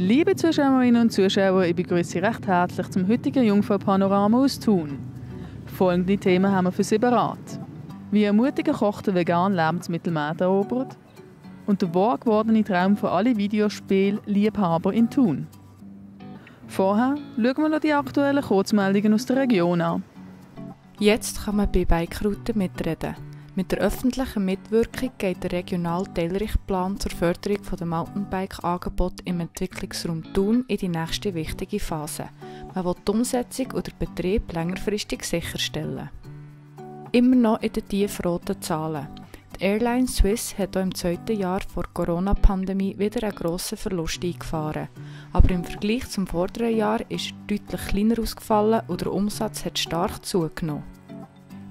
Liebe Zuschauerinnen und Zuschauer, ich begrüße Sie recht herzlich zum heutigen Jungfrau-Panorama aus Thun. Folgende Themen haben wir für Sie bereit. Wie ein mutiger Koch den veganen Lebensmittelmarkt erobert und der wahr gewordene Traum für alle Videospiel-Liebhaber in Thun. Vorher schauen wir noch die aktuellen Kurzmeldungen aus der Region an. Jetzt kann man bei Bikerouten mitreden. Mit der öffentlichen Mitwirkung geht der regionale Teilrichtplan zur Förderung der Mountainbike-Angebote im Entwicklungsraum Thun in die nächste wichtige Phase. Man will die Umsetzung und den Betrieb längerfristig sicherstellen. Immer noch in den tiefroten Zahlen. Die Airline Swiss hat auch im zweiten Jahr vor der Corona-Pandemie wieder einen grossen Verlust eingefahren. Aber im Vergleich zum vorderen Jahr ist er deutlich kleiner ausgefallen und der Umsatz hat stark zugenommen.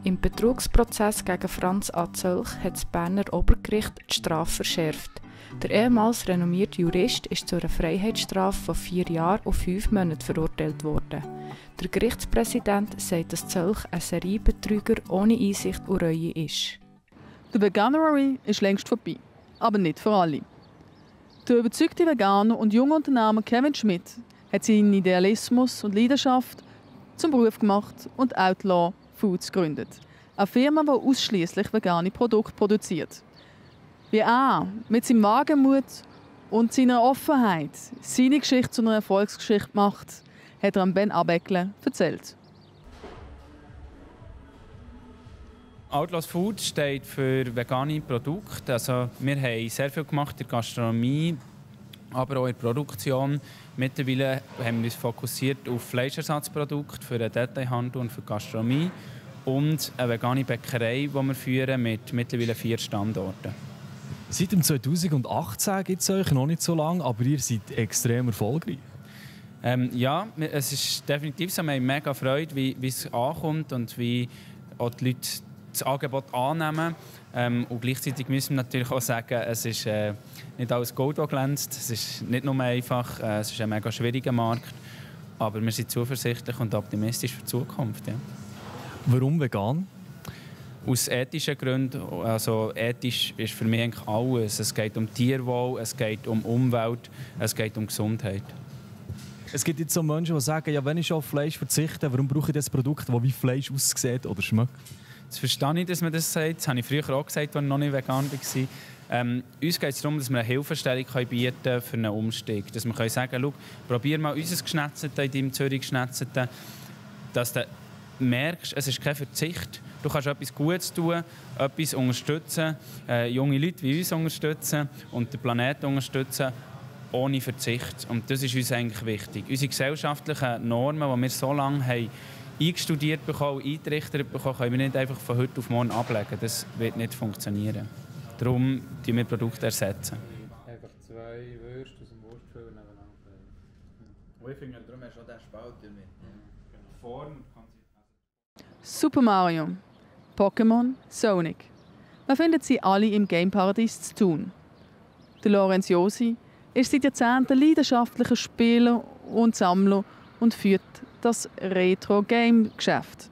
Im Betrugsprozess gegen Franz A. Zölch hat das Berner Obergericht die Strafe verschärft. Der ehemals renommierte Jurist ist zu einer Freiheitsstrafe von 4 Jahren und 5 Monaten verurteilt worden. Der Gerichtspräsident sagt, dass Zölch ein Seriebetrüger ohne Einsicht und Reue ist. Der Veganuary ist längst vorbei, aber nicht für alle. Der überzeugte Veganer und junge Unternehmer Kevin Schmidt hat seinen Idealismus und Leidenschaft zum Beruf gemacht und Outlaw Foods gegründet. Eine Firma, die ausschließlich vegane Produkte produziert. Wie er mit seinem Wagemut und seiner Offenheit seine Geschichte zu einer Erfolgsgeschichte macht, hat er Ben Abeckle erzählt. Outlaws Food steht für vegane Produkte. Also wir haben sehr viel gemacht in der Gastronomie, aber auch in der Produktion. Mittlerweile haben wir uns fokussiert auf Fleischersatzprodukte für den Detailhandel und für die Gastronomie und eine vegane Bäckerei, die wir führen mit mittlerweile 4 Standorten. Seit dem 2018 gibt es euch noch nicht so lange, aber ihr seid extrem erfolgreich. Ja, es ist definitiv so. Wir haben mega Freude, wie es ankommt und wie auch die Leute das Angebot annehmen. Und gleichzeitig müssen wir natürlich auch sagen, es ist nicht alles Gold, das glänzt. Es ist nicht nur einfach, es ist ein mega schwieriger Markt. Aber wir sind zuversichtlich und optimistisch für die Zukunft. Ja. Warum vegan? Aus ethischen Gründen. Also ethisch ist für mich eigentlich alles. Es geht um Tierwohl, es geht um Umwelt, es geht um Gesundheit. Es gibt jetzt so Menschen, die sagen, ja, wenn ich schon auf Fleisch verzichte, warum brauche ich das Produkt, das wie Fleisch aussieht oder schmeckt? Das verstehe ich, dass man das sagt. Das habe ich früher auch gesagt, als ich noch nicht vegan war. Uns geht es darum, dass wir eine Hilfestellung bieten können für einen Umstieg. Dass wir sagen können, probier mal unser Geschnetzete in deinem Zürich-Geschnetzete, dass du merkst, es ist kein Verzicht. Du kannst etwas Gutes tun, etwas unterstützen, junge Leute wie uns unterstützen und den Planeten unterstützen, ohne Verzicht. Und das ist uns eigentlich wichtig. Unsere gesellschaftlichen Normen, die wir so lange haben eingestudiert bekommen, eingerichtet bekommen, können wir nicht einfach von heute auf morgen ablegen. Das wird nicht funktionieren. Darum ersetzen wir Produkte. Einfach 2 Würste aus dem Wurstgefühl nebeneinander. Und ich finde, darum hast du auch diesen Spalt damit. Form kann Super Mario, Pokémon, Sonic. Man findet sie alle im Gameparadies zu Thun. Der Lorenz Josi ist seit Jahrzehnten leidenschaftlicher Spieler und Sammler und führt das Retro-Game-Geschäft.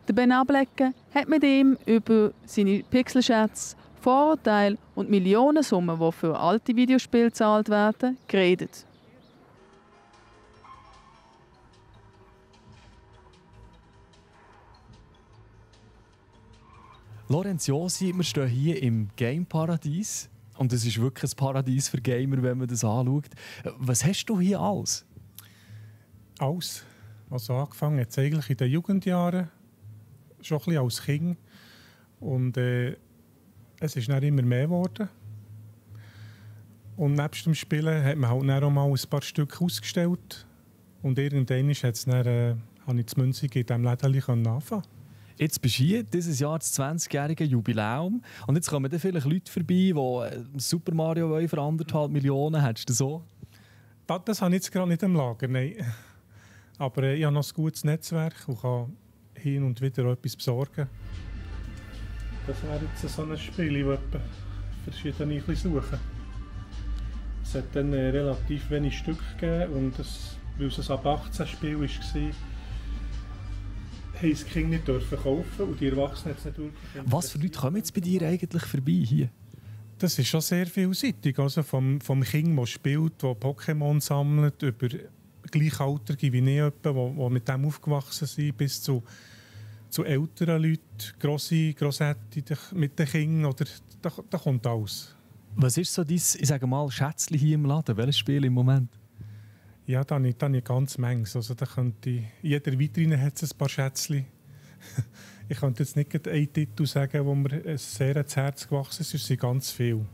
Der Ben Ablecke hat mit ihm über seine Pixelschätze, Vorurteile und Millionensummen, die für alte Videospiele gezahlt werden, geredet. Lorenz Josi, wir stehen hier im Game-Paradies. Und es ist wirklich ein Paradies für Gamer, wenn man das anschaut. Was hast du hier alles? Alles. Also angefangen jetzt eigentlich in den Jugendjahren, schon ein bisschen als Kind. Und es ist dann immer mehr geworden. Und nebst dem Spielen hat man halt dann auch mal ein paar Stück ausgestellt. Und irgendwann habe ich das Münzige in diesem Läden anfangen. Jetzt bist du hier, dieses Jahr das 20-jährige Jubiläum. Und jetzt kommen dann vielleicht Leute vorbei, die Super Mario wollen für 1,5 Millionen. Hättest du das so? Das habe ich jetzt gerade nicht im Lager, nein. Aber ich habe noch ein gutes Netzwerk und kann hin und wieder etwas besorgen. Das wäre jetzt so ein Spiel, das verschiedene suchen. Es hat dann relativ wenig Stück gegeben und weil es ein ab 18 Spiel war, haben das Kind nicht kaufen und die Erwachsenen es nicht wirklich. Was für Leute kommen jetzt bei dir eigentlich vorbei hier? Das ist schon sehr vielseitig. Also vom Kind, das spielt, das Pokémon sammelt, über Gleichaltrige wie ich, die mit dem aufgewachsen sind, bis zu älteren Leuten, Grossetti mit den Kindern. Oder, da kommt alles. Was ist so dein, ich sage mal, Schätzchen hier im Laden? Welches Spiel im Moment? Ja, da habe ich eine ganze Menge. Also, da könnte jeder Vitrine hat ein paar Schätzchen. Ich könnte jetzt nicht einen Titel sagen, wo mir sehr ans Herz gewachsen ist. Es sind ganz viele.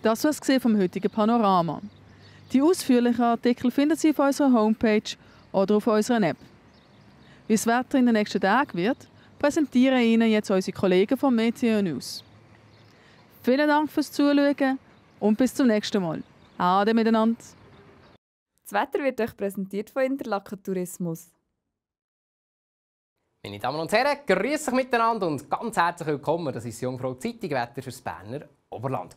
Das war es vom heutigen Panorama. Die ausführlichen Artikel finden Sie auf unserer Homepage oder auf unserer App. Wie das Wetter in den nächsten Tagen wird, präsentieren Ihnen jetzt unsere Kollegen vom Meteo News. Vielen Dank fürs Zuschauen und bis zum nächsten Mal. Ade miteinander. Das Wetter wird euch präsentiert von Interlaken Tourismus. Meine Damen und Herren, grüß euch miteinander und ganz herzlich willkommen. Das ist die Jungfrau Zeitung Wetter fürs Berner Oberland.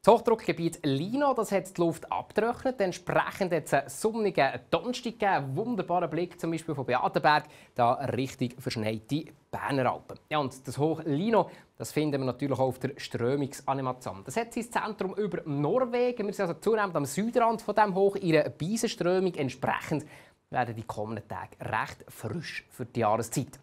Das Hochdruckgebiet Lino, das hat die Luft abgetrocknet. Entsprechend hat es einen sonnigen Donnerstag gegeben. Einen wunderbaren Blick zum Beispiel von Beatenberg, da richtig verschneite Berner Alpen. Ja, und das Hoch Lino, das finden wir natürlich auch auf der Strömungsanimation. Das hat sein Zentrum über Norwegen. Wir sind also zunehmend am Südrand von diesem Hoch in einer Beisenströmung. Entsprechend werden die kommenden Tage recht frisch für die Jahreszeit.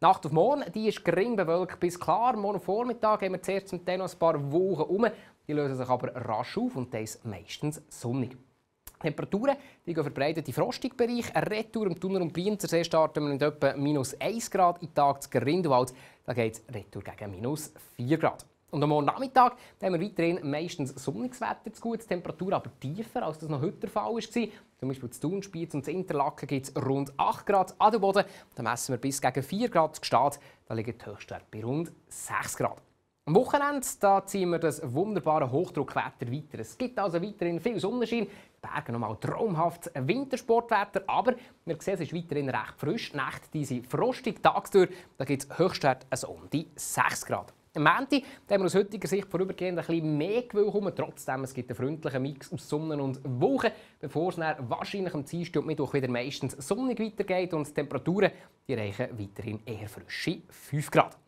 Nacht auf morgen, die ist gering bewölkt bis klar. Morgen Vormittag haben wir zuerst zum Teil noch ein paar Wolken herum. Die lösen sich aber rasch auf und das ist meistens sonnig. Die Temperaturen die gehen verbreitet in den frostigen Bereich. Eine Retour im Thuner und Brienzersee starten wir mit etwa -1 Grad. In Tag zu Grindelwald da geht es Retour gegen -4 Grad. Und am morgen Nachmittag haben wir weiterhin meistens sonniges Wetter zu gut. Die Temperatur aber tiefer, als das noch heute der Fall war. Zum Beispiel zu Thun, Spiez und zu Interlaken gibt es rund 8 Grad. Adelboden da messen wir bis gegen 4 Grad. Gstaad da liegen die Höchstwerte bei rund 6 Grad. Am Wochenende da ziehen wir das wunderbare Hochdruckwetter weiter. Es gibt also weiterhin viel Sonnenschein, die Berge nochmal traumhaft Wintersportwetter, aber wir sehen, es ist weiterhin recht frisch. Die Nächte sind frostig, tagsüber da gibt es Höchstwerte also um die 6 Grad. Am Montag haben wir aus heutiger Sicht vorübergehend ein bisschen mehr Gewölke. Trotzdem es gibt einen freundlichen Mix aus Sonne und Wolken, bevor es dann wahrscheinlich am Dienstag und Mittwoch wieder meistens sonnig weitergeht und die Temperaturen die reichen weiterhin eher frische 5 Grad.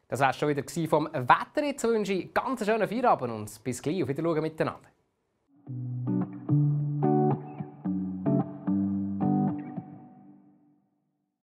Das war es schon wieder vom Wetter. Jetzt wünsche ich ganz schönen Feierabend und bis gleich. Auf Wiedersehen miteinander.